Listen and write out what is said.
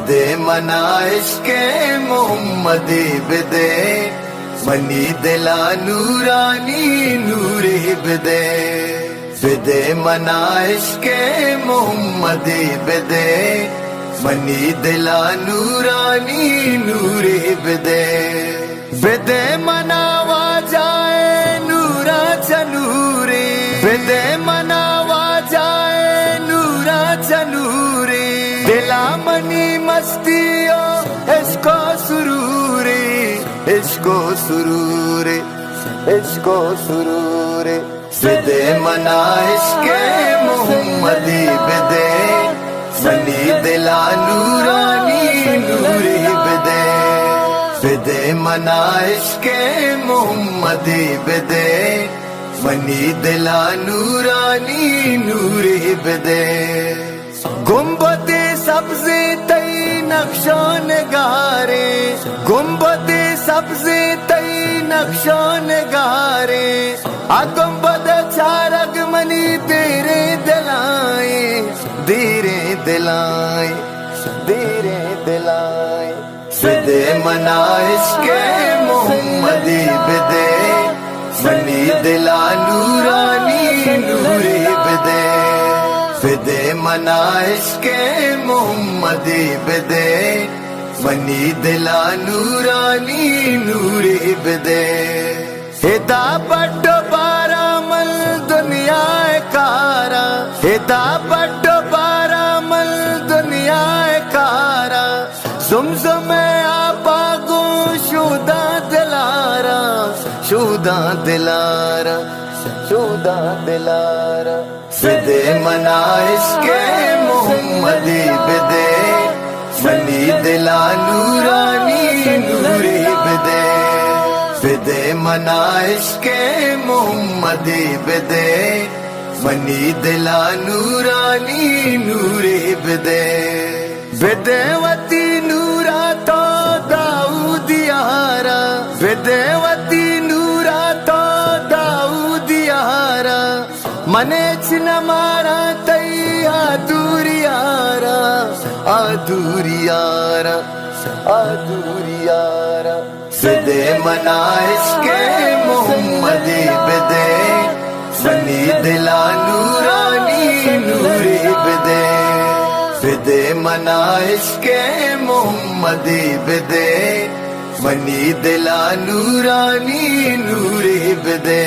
बिदे मना इश्के मोहम्मदी बिदे मनी दिला नूरानी नूरे बिदे बिदे मना इश्के मोहम्मदी बिदे मनी दिला नूरानी नूरे बिदे बिदे मनावा जाए नूरा चनूरे बिदे मनावा जाए नूरा चनूरे दिला मनी मस्तियों इसको सुरूरे इसको सुरूरे इसको सुरूरे बिदे मना इश्के मोहम्मदी बिदे मनी दिला नूरानी नूरे बिदे बिदे मना इश्के मोहम्मदी बिदे मनी दिला नूरानी नूरे बिदे गुंबदे सब्ज़े तई नक्शो नगारे गुंबदे सब्ज़े तई नक्शो नगारे गुंबद चारग मनी तेरे दिलाए धीरे दिलाए धीरे दिलाए बिदे मना इश्के मोहम्मदी बिदे मनी दिला नूरानी नूरे बिदे बिदे मना इश्के मोहम्मदी बिदे मनी दिला नूरानी नूरे बिदे हिदा बड्डो बारा मल दुनिया कारा हिदा बड्डो बारा मल दुनिया कारा सुमसुमे आपा गो शुदा दिलारा शुदा दिलारा शुदा दिलारा बिदे मना इश्के मोहम्मदी बिदे मनी दिला नूरानी नूरे बिदे बिदे मना इश्के मोहम्मदी बिदे मनी दिला नूरानी नूरे बिदे बिदेवती नूरा तो दाऊदियारा बिदेवती नूरा तो दाऊदियारा मने छिन मारा तई आदूरियारा आदूरियारा आदूरियारा बिदे मना इश्के मोहम्मदी बिदे मनी दिला नूरानी नूरे बिदे बिदे मना इश्के मोहम्मदी बिदे मनी दिला नूरानी नूरे बिदे।